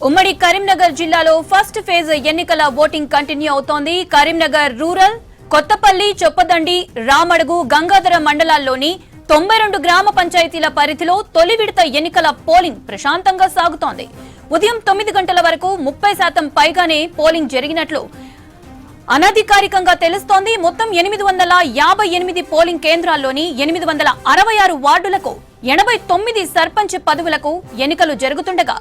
ఉమ్మడి కరీంనగర్ జిల్లాలో first phase ఎన్నికల ఓటింగ్ కంటిన్యూ అవుతోంది. కరీంనగర్ రూరల్, కొత్తపల్లి, చొప్పదండి, రామడుగు, గంగాధర మండలాల్లోని 92 గ్రామ పంచాయతీల పరిధిలో తొలి విడత ఎన్నికల పోలింగ్ ప్రశాంతంగా సాగుతోంది. ఉదయం 9 గంటల వరకు 30% పైగానే పోలింగ్ జరిగినట్లు అనధికారికంగా తెలుస్తోంది. మొత్తం 858 పోలింగ్ కేంద్రాల్లోని 866 వార్డులకు 89 సర్పంచ్ పదవులకు ఎన్నికలు జరుగుతుండగా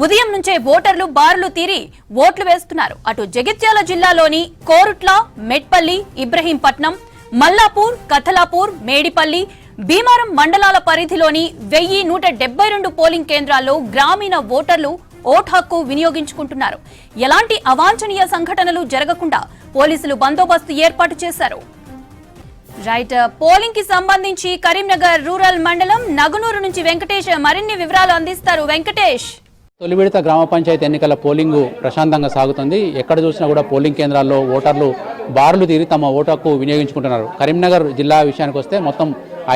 ఉదయం నుంచే ఓటర్లు బారులు తీరి ఓట్లు వేస్తున్నారు. అటు జగిత్యాల జిల్లాలోని కోరుట్ల, మెట్పల్లి, ఇబ్రహీంపట్నం, మల్లాపూర్, కథలాపూర్, మేడిపల్లి, భీమారం మండలాల పరిధిలోని 1172 పోలింగ్ కేంద్రాల్లో గ్రామీణ ఓటర్లు ఓటు హక్కు వినియోగించుకుంటున్నారు. ఎలాంటి అవాంఛనీయ సంఘటనలు జరగకుండా పోలీసులు బందోబస్తు ఏర్పాటు చేశారు. రైట్, పోలింగ్ కి సంబంధించి కరీంనగర్ రూరల్ మండలం నగునూరు నుంచి వెంకటేష్ మరిన్ని వివరాలు అందిస్తారు. వెంకటేష్, తొలి విడత గ్రామ పంచాయతీ ఎన్నికల పోలింగు ప్రశాంతంగా సాగుతుంది. ఎక్కడ చూసినా కూడా పోలింగ్ కేంద్రాల్లో ఓటర్లు బారులు తీరి తమ ఓటు హక్కు వినియోగించుకుంటున్నారు. కరీంనగర్ జిల్లా విషయానికి వస్తే మొత్తం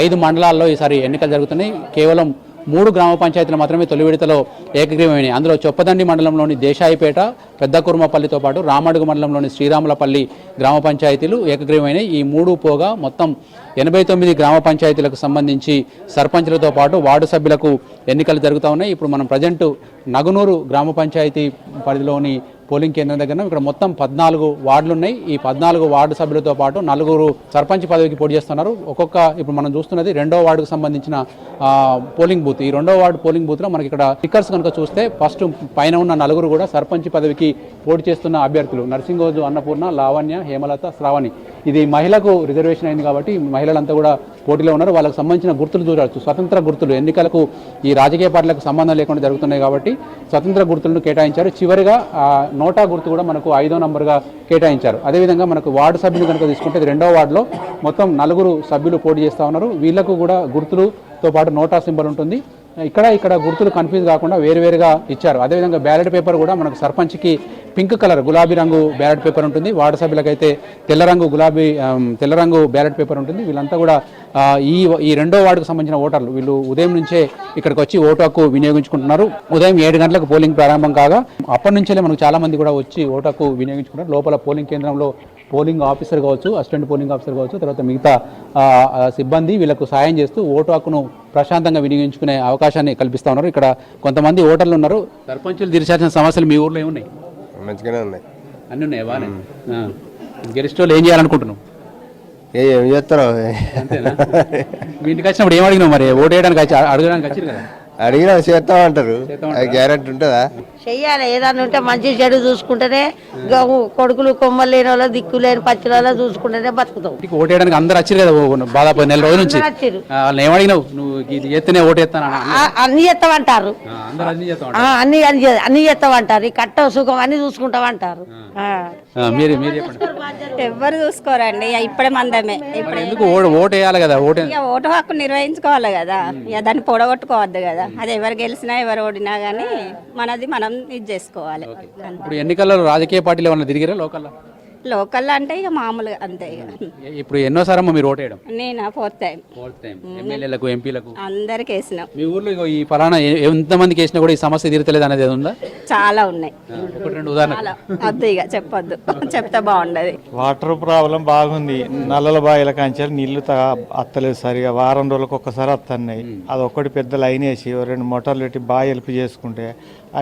5 మండలాల్లో ఈసారి ఎన్నికలు జరుగుతున్నాయి. కేవలం 3 గ్రామ పంచాయతీలు మాత్రమే తొలి విడతలో ఏకగ్రీవమైనాయి. అందులో చొప్పదండి మండలంలోని దేశాయిపేట, పెద్ద కుర్మపల్లితో పాటు రామడుగు మండలంలోని శ్రీరాములపల్లి గ్రామ పంచాయతీలు ఏకగ్రీవమైనాయి. ఈ 3 పోగా మొత్తం 89 గ్రామ పంచాయతీలకు సంబంధించి సర్పంచులతో పాటు వార్డు సభ్యులకు ఎన్నికలు జరుగుతూ ఉన్నాయి. ఇప్పుడు మనం ప్రజెంట్ నగునూరు గ్రామ పంచాయతీ పరిధిలోని పోలింగ్ కేంద్రం దగ్గర ఇక్కడ మొత్తం 14 వార్డులు ఉన్నాయి. ఈ 14 వార్డు సభ్యులతో పాటు 4 సర్పంచ్ పదవికి పోటీ చేస్తున్నారు. ఇప్పుడు మనం చూస్తున్నది 2వ వార్డుకు సంబంధించిన పోలింగ్ బూత్. ఈ 2వ వార్డు పోలింగ్ బూత్లో మనకి ఇక్కడ స్టిక్కర్స్ కనుక చూస్తే ఫస్ట్ పైన ఉన్న 4 కూడా సర్పంచ్ పదవికి పోటీ చేస్తున్న అభ్యర్థులు నర్సింగోజు అన్నపూర్ణ, లావణ్య, హేమలత, శ్రావణి. ఇది మహిళకు రిజర్వేషన్ అయింది కాబట్టి మహిళలంతా కూడా పోటీలో ఉన్నారు. వాళ్ళకి సంబంధించిన గుర్తులు చూడవచ్చు. స్వతంత్ర గుర్తులు ఎన్నికలకు ఈ రాజకీయ పార్టీలకు సంబంధం లేకుండా జరుగుతున్నాయి కాబట్టి స్వతంత్ర గుర్తులను కేటాయించారు. చివరిగా నోటా గుర్తు కూడా మనకు 5వ నంబర్గా కేటాయించారు. అదేవిధంగా మనకు వార్డు సభ్యులు కనుక తీసుకుంటే 2వ వార్డులో మొత్తం 4 సభ్యులు పోటీ చేస్తూ ఉన్నారు. వీళ్లకు కూడా గుర్తులతో పాటు నోటా సింబల్ ఉంటుంది. ఇక్కడ గుర్తులు కన్ఫ్యూజ్ కాకుండా వేరువేరుగా ఇచ్చారు. అదేవిధంగా బ్యాలెట్ పేపర్ కూడా మనకు సర్పంచ్కి పింక్ కలర్ గులాబీ రంగు బ్యాలెట్ పేపర్ ఉంటుంది. వార్డు సభ్యులకైతే తెల్ల రంగు బ్యాలెట్ పేపర్ ఉంటుంది. వీళ్ళంతా కూడా ఈ 2వ వార్డుకు సంబంధించిన ఓటర్లు వీళ్ళు ఉదయం నుంచే ఇక్కడికి వచ్చి ఓటు హక్కు వినియోగించుకుంటున్నారు. ఉదయం 7 గంటలకు పోలింగ్ ప్రారంభం కాగా అప్పటి నుంచే మనకు చాలా మంది కూడా వచ్చి ఓటు హక్కు వినియోగించుకుంటారు. లోపల పోలింగ్ కేంద్రంలో పోలింగ్ ఆఫీసర్ కావచ్చు, అసిస్టెంట్ పోలింగ్ ఆఫీసర్ కావచ్చు, తర్వాత మిగతా సిబ్బంది వీళ్ళకు సాయం చేస్తూ ఓటు హక్కును ప్రశాంతంగా వినియోగించుకునే అవకాశాన్ని కల్పిస్తూ ఉన్నారు. ఇక్కడ కొంతమంది ఓటర్లు ఉన్నారు. సర్పంచులు తీర్చాల్సిన సమస్యలు మీ ఊర్లో ఏమున్నాయి? మంచిగానే ఉన్నాయి. అన్నీ ఉన్నాయి. బాగానే గెలిస్ట్ వాళ్ళు ఏం చేయాలనుకుంటున్నావు? ఏం చేస్తారో అంతేనా? మీ ఇంటికి వచ్చినప్పుడు ఏం అడిగినావు? మరి ఓటు వేయడానికి అడగడానికి వచ్చారు కదా, అడిగినా చేస్తామంటారు. అది గ్యారెంటీ ఉంటుందా? చెయ్యాలి. ఏదన్నా ఉంటే మంచి చెడు చూసుకుంటేనే కొడుకులు కొమ్మలు లేని వాళ్ళు, దిక్కు లేని పచ్చులలో చూసుకుంటేనే బతుకుతాం. ఓటు వేయడానికి అందరు వచ్చారు కదా దాదాపు నెల రోజుల నుంచి. వాళ్ళు ఏమడిగినావు? నువ్వు ఇది చేస్తేనే ఓటు వేస్తాను? అన్ని చేస్తామంటారు. అన్ని చేస్తామంటారు. ఈ కట్ట సుఖం అన్ని చూసుకుంటామంటారు. మీరు చెప్పండి. ఎవరు చూసుకోరండి. ఇప్పుడే మందమే. ఎందుకు ఓటు వేయాలి కదా? ఓటు హక్కు నిర్వహించుకోవాలి కదా. దాన్ని పొడగొట్టుకోవద్దు కదా. అది ఎవరు గెలిచినా ఎవరు ఓడినా గానీ మనది మనం ఇది చేసుకోవాలి. ఇప్పుడు ఎన్నికల్లో రాజకీయ పార్టీలు ఏమన్నా తిరిగిరా? లోకల్ అంటే ఇక మామూలుగా అంతే. ఇప్పుడు ఎన్నోసారమ్మా మీరు ఓటు వేయడం? నేను 4th టైం. ఎమ్మెల్యేలకు, ఎంపీలకు అందరికి వేసినాం. మీ ఊర్లో ఈ ఫలానా ఎంతమందికి వేసినా కూడా ఈ సమస్య తీరతలేదు అనేది ఉందా? చాలా ఉన్నాయి. 1-2 ఉదాహరణ వద్దు ఇక చెప్పొద్దు, చెప్తే బాగుండదు. వాటర్ ప్రాబ్లం బాగుంది. నల్లల బాయిల కాంచాలి నీళ్లు అత్తలేదు సరిగా. వారం రోజులకు ఒక్కసారి వస్తున్నాయి. అది ఒక్కటి పెద్ద లైన్ వేసి 2 మోటార్లు పెట్టి బాగా హెల్ప్ చేసుకుంటే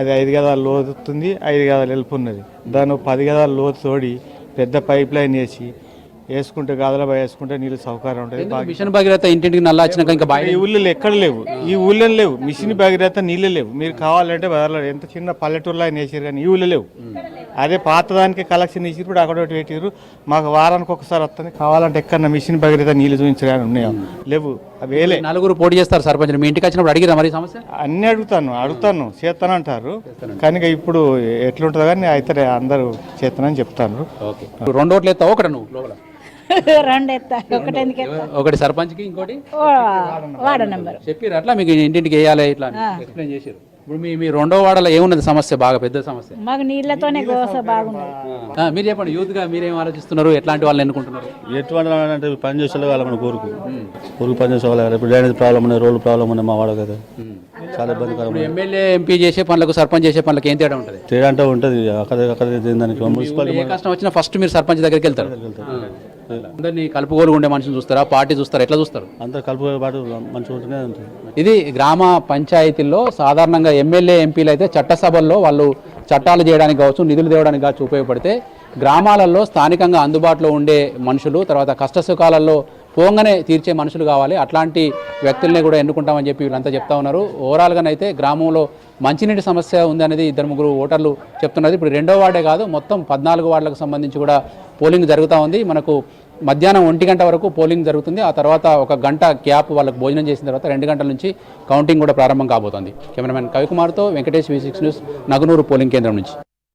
అది 5 గదాలు లోతుంది, 5 గదాలు హెల్ప్ ఉన్నది. దాన్ని 10 గదాలు లోతు తోడి పెద్ద పైప్ లైన్ వేసుకుంటే గదల బాగా వేసుకుంటే నీళ్ళు సౌకర్యం ఉంటుంది. మిషన్ భగీరథ ఇంటింటికి నల్ల వచ్చినాక ఇంకా ఈ ఊళ్ళో ఎక్కడ లేవు. ఈ ఊళ్ళో లేవు. మిషన్ భగీరథ నీళ్ళు లేవు. మీరు కావాలంటే ఎంత చిన్న పల్లెటూరులో ఆయన వేసారు కానీ ఈ ఊళ్ళో లేవు. అదే పాతదానికి కలెక్షన్ ఇచ్చి ఇప్పుడు అక్కడ పెట్టారు. మాకు వారానికి ఒకసారి వస్తుంది. కావాలంటే ఎక్కడ మిషన్ భగీరథ నీళ్ళు చూపించడానికి ఉన్నాయా? లేవు. అవేలే 4 పోటీ చేస్తారు సర్పంచ్. మీ ఇంటికి వచ్చినప్పుడు అడిగిరా మరి సమస్య? అన్ని అడుగుతాను చేస్తానంటారు. కానీ ఇప్పుడు ఎట్లుంటుందో కానీ అయితే అందరూ చేస్తానని చెప్తాను. 2 ఓట్లు ఎత్తావు? ఒకటి నువ్వు లోపల 2 ఎత్తా. ఒకటి సర్పంచ్కి, ఇంకోటి వార్డు నెంబర్ చెప్పారు. అట్లా మీకు ఇంటింటికి వేయాలి ఇట్లా ఎక్స్ప్లెయిన్ చేశారు. ఇప్పుడు మీ రెండో వాడలో ఏమున్నది సమస్య, బాగా పెద్ద సమస్య? మాకు నీళ్లతోనే గోస బాగున్నది. మీరు చెప్పండి, యూత్గా మీరేం ఆలోచిస్తున్నారు, ఎట్లాంటి వాళ్ళని ఎన్నుకుంటున్నారు? ఎటువంటి అంటే పని చేసే వాళ్ళ మన ఊరుకు పని చేసే వాళ్ళ ఇప్పుడు డ్రైనేజ్ ప్రాబ్లం ఉన్నాయి, రోడ్లు ప్రాబ్లం ఉన్నాయి మా వాడ కదా, చాలా ఇబ్బందికరం. ఇప్పుడు ఎమ్మెల్యే ఎంపీ చేసే పనులకు సర్పంచ్ చేసే పనులకు ఏం తేడా ఉంటుంది? తేడా అంటే ఉంటుంది అక్కడ దానికి మున్సిపాలిటీ ఏ కష్టం వచ్చినా ఫస్ట్ మీరు సర్పంచ్ దగ్గరికి వెళ్తారు. అందరినీ కలుపుకోలుగా ఉండే మనిషిని చూస్తారా, పార్టీ చూస్తారా, ఎట్లా చూస్తారు? అందరు కలుపు పాటు మంచిగా ఉంటూనే ఉంటుంది. ఇది గ్రామ పంచాయతీల్లో సాధారణంగా ఎమ్మెల్యే ఎంపీలు అయితే చట్టసభల్లో వాళ్ళు చట్టాలు చేయడానికి కావచ్చు, నిధులు తేవడానికి కావచ్చు ఉపయోగపడితే, గ్రామాలలో స్థానికంగా అందుబాటులో ఉండే మనుషులు, తర్వాత కష్ట సుఖాలలో పోంగానే తీర్చే మనుషులు కావాలి. అట్లాంటి వ్యక్తుల్ని కూడా ఎన్నుకుంటామని చెప్పి వీళ్ళంతా చెప్తా ఉన్నారు. ఓవరాల్గానైతే గ్రామంలో మంచినీటి సమస్య ఉంది అనేది 2-3 ఓటర్లు చెప్తున్నది. ఇప్పుడు 2వ వార్డే కాదు, మొత్తం 14 వార్డులకు సంబంధించి కూడా పోలింగ్ జరుగుతూ ఉంది. మనకు మధ్యాహ్నం 1 గంట వరకు పోలింగ్ జరుగుతుంది. ఆ తర్వాత 1 గంట గ్యాప్ వాళ్ళకు భోజనం చేసిన తర్వాత 2 గంటల నుంచి కౌంటింగ్ కూడా ప్రారంభం కాబోతోంది. కెమెరామెన్ కవికుమార్తో Venkatesh, V6 news, Naganuru polling కేంద్రం నుంచి.